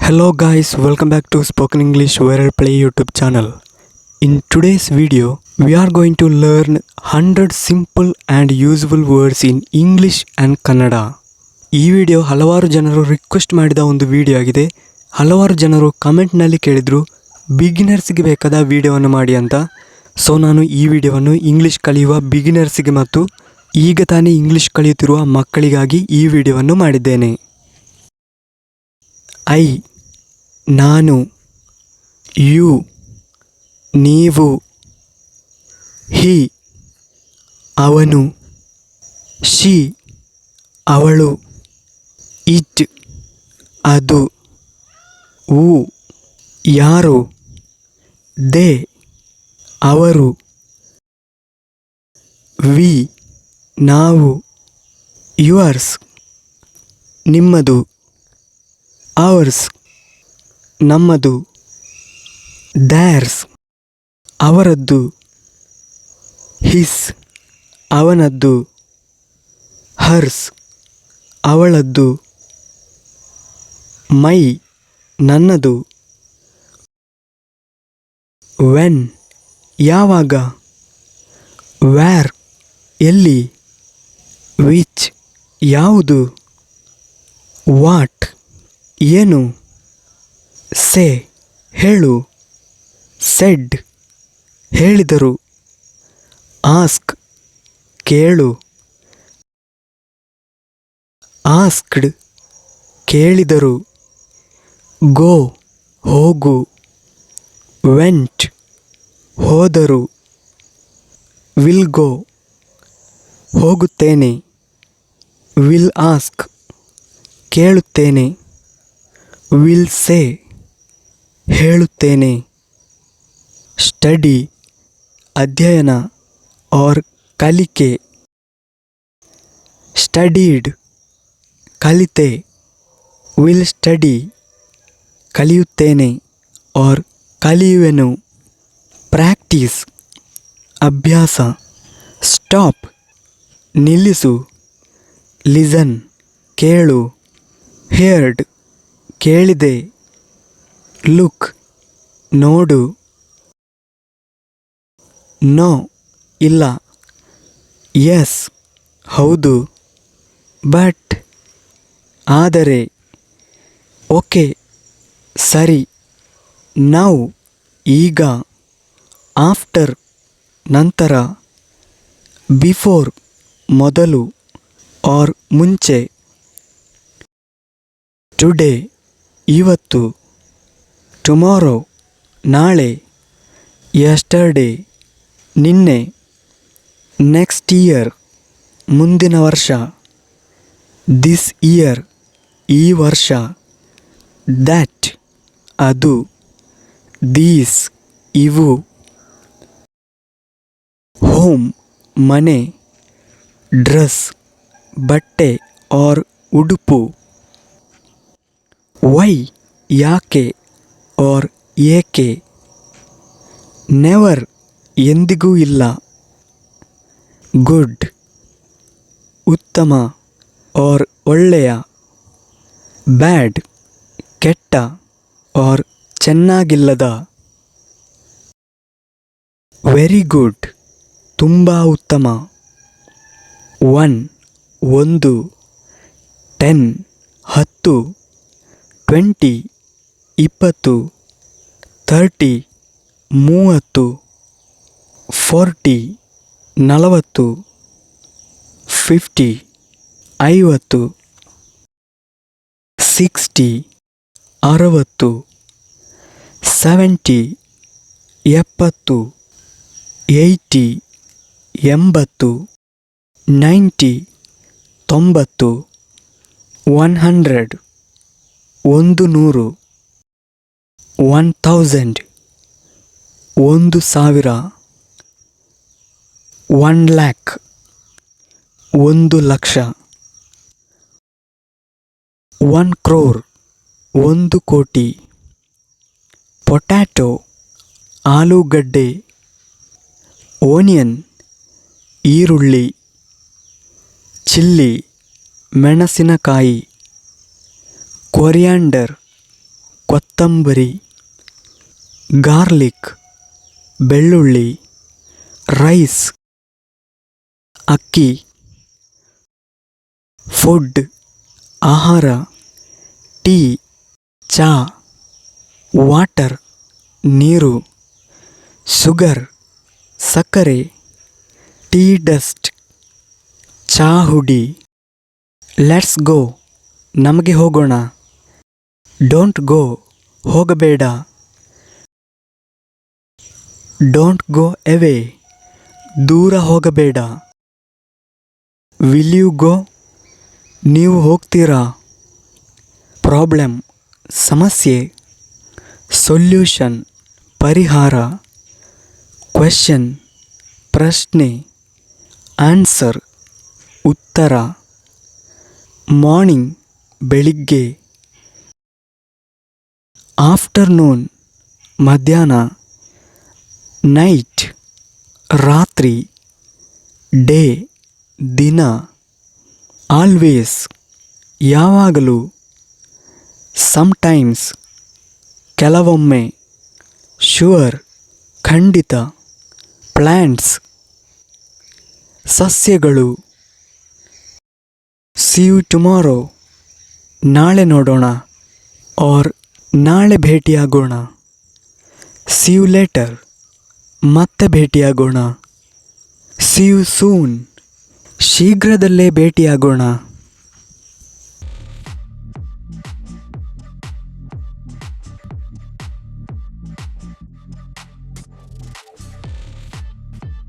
Hello guys, welcome back to Spoken English Viral Play YouTube channel. In today's video, we are going to learn 100 simple and useful words in English and Kannada. ಈ video ಹಲವಾರು ಜನರು request ಮಾಡಿದ ಒಂದು video ಆಗಿದೆ. ಹಲವಾರು ಜನರು ಕಮೆಂಟ್ನಲ್ಲಿ ಕೇಳಿದ್ರು ಬಿಗಿನರ್ಸ್ಗೆ ಬೇಕಾದ ವಿಡಿಯೋವನ್ನು ಮಾಡಿ ಅಂತ. ಸೊ ನಾನು ಈ ವಿಡಿಯೋವನ್ನು ಇಂಗ್ಲಿಷ್ ಕಲಿಯುವ ಬಿಗಿನರ್ಸ್ಗೆ ಮತ್ತು ಈಗ ತಾನೇ ಇಂಗ್ಲಿಷ್ ಕಲಿಯುತ್ತಿರುವ ಮಕ್ಕಳಿಗಾಗಿ ಈ ವಿಡಿಯೋವನ್ನು ಮಾಡಿದ್ದೇನೆ. ಐ ನಾನು, ಯು ನೀವು, ಹಿ ಅವನು, ಶಿ ಅವಳು, ಇಟ್ ಅದು, ವು ಯಾರು, ದೇ ಅವರು, ವಿ ನಾವು, ಯುವರ್ಸ್ ನಿಮ್ಮದು, ಅವರ್ಸ್ ನಮ್ಮದು, ದ್ಯಾರ್ಸ್ ಅವರದ್ದು, ಹಿಸ್ ಅವನದ್ದು, ಹರ್ಸ್ ಅವಳದ್ದು, ಮೈ ನನ್ನದು, ವೆನ್ ಯಾವಾಗ, ವ್ಯಾರ್ ಎಲ್ಲಿ, ವಿಚ್ ಯಾವುದು, ವಾಟ್ ಏನು, ಸೇ ಹೇಳು, ಸೆಡ್ ಹೇಳಿದರು, ಆಸ್ಕ್ ಕೇಳು, ಆಸ್ಕ್ಡ್ ಕೇಳಿದರು, ಗೋ ಹೋಗು, ವೆಂಟ್ ಹೋದರು, ವಿಲ್ ಗೋ ಹೋಗುತ್ತೇನೆ, ವಿಲ್ ಆಸ್ಕ್ ಕೇಳುತ್ತೇನೆ, ವಿಲ್ ಸೇ ಹೇಳುತ್ತೇನೆ, ಸ್ಟಡಿ ಅಧ್ಯಯನ ಆರ್ ಕಲಿಕೆ, ಸ್ಟಡೀಡ್ ಕಲಿತೆ, ವಿಲ್ ಸ್ಟಡಿ ಕಲಿಯುತ್ತೇನೆ ಆರ್ ಕಲಿಯುವೆನು, ಪ್ರಾಕ್ಟೀಸ್ ಅಭ್ಯಾಸ, ಸ್ಟಾಪ್ ನಿಲ್ಲಿಸು, ಲಿಸನ್ ಕೇಳು, ಹೇರ್ಡ್ ಕೇಳಿದೆ, ಲುಕ್ ನೋಡು, ನೋ ಇಲ್ಲ, ಎಸ್ ಹೌದು, ಬಟ್ ಆದರೆ, ಓಕೆ ಸರಿ, ನೌ ಈಗ, ಆಫ್ಟರ್ ನಂತರ, ಬಿಫೋರ್ ಮೊದಲು ಆರ್ ಮುಂಚೆ, ಟುಡೇ ಇವತ್ತು, ಟುಮಾರೋ ನಾಳೆ, ಯಸ್ಟರ್ಡೇ ನಿನ್ನೆ, ನೆಕ್ಸ್ಟ್ ಇಯರ್ ಮುಂದಿನ ವರ್ಷ, ದಿಸ್ ಇಯರ್ ಈ ವರ್ಷ, ದ್ಯಾಟ್ ಅದು, ದೀಸ್ ಇವು, ಹೋಮ್ ಮನೆ, ಡ್ರೆಸ್ ಬಟ್ಟೆ ಆರ್ ಉಡುಪು, ವೈ ಯಾಕೆ ಆರ್ ಏಕೆ, ನೆವರ್ ಎಂದಿಗೂ ಇಲ್ಲ, ಗುಡ್ ಉತ್ತಮ ಆರ್ ಒಳ್ಳೆಯ, ಬ್ಯಾಡ್ ಕೆಟ್ಟ ಆರ್ ಚೆನ್ನಾಗಿಲ್ಲದ, ವೆರಿ ಗುಡ್ ತುಂಬ ಉತ್ತಮ, ಒನ್ ಒಂದು, 10 10, 20 20, 30 30, 40 40, 50 50, 60 60, 70 70, 80 80, 90 90, 100 100, 1000 1000, 1,00,000 1,00,000, 1 crore 1 ಕೋಟಿ, ಪೊಟ್ಯಾಟೊ ಆಲೂಗಡ್ಡೆ, ಓನಿಯನ್ ಈರುಳ್ಳಿ, ಚಿಲ್ಲಿ ಮೆಣಸಿನಕಾಯಿ, ಕೊರಿಯಾಂಡರ್ ಕೊತ್ತಂಬರಿ, ಗಾರ್ಲಿಕ್ ಬೆಳ್ಳುಳ್ಳಿ, ರೈಸ್ ಅಕ್ಕಿ, ಫುಡ್ ಆಹಾರ, ಟೀ ಚಾ, ವಾಟರ್ ನೀರು, ಶುಗರ್ ಸಕ್ಕರೆ, ಟೀ ಡಸ್ಟ್ ಚಾ ಹುಡಿ. ಲೆಟ್ಸ್ ಗೋ ನಮಗೆ ಹೋಗೋಣ. ಡೋಂಟ್ ಗೋ ಹೋಗಬೇಡ. ಡೋಂಟ್ ಗೋ ಅವೇ ದೂರ ಹೋಗಬೇಡ. ವಿಲ್ ಯು ಗೋ ನೀವು ಹೋಗ್ತೀರಾ. ಪ್ರಾಬ್ಲಮ್ ಸಮಸ್ಯೆ, ಸೊಲ್ಯೂಷನ್ ಪರಿಹಾರ, ಕ್ವೆಶ್ಚನ್ ಪ್ರಶ್ನೆ, ಆನ್ಸರ್ ಉತ್ತರ. ಮಾರ್ನಿಂಗ್ ಬೆಳಿಗ್ಗೆ, ಆಫ್ಟರ್ನೂನ್ ಮಧ್ಯಾಹ್ನ, ನೈಟ್ ರಾತ್ರಿ, ಡೇ ದಿನ, ಆಲ್ವೇಸ್ ಯಾವಾಗಲೂ, ಸಮ್ಟೈಮ್ಸ್ ಕೆಲವೊಮ್ಮೆ, ಶ್ಯೂರ್ ಖಂಡಿತ, ಪ್ಲ್ಯಾಂಟ್ಸ್ ಸಸ್ಯಗಳು. ಸಿ ಯು ಟುಮಾರೋ ನಾಳೆ ನೋಡೋಣ, ಆರ್ ನಾಳೆ ಭೇಟಿಯಾಗೋಣ. ಸಿ ಯು ಲೇಟರ್ ಮತ್ತೆ ಭೇಟಿಯಾಗೋಣ. ಸಿ ಯು ಸೂನ್ ಶೀಘ್ರದಲ್ಲೇ ಭೇಟಿಯಾಗೋಣ.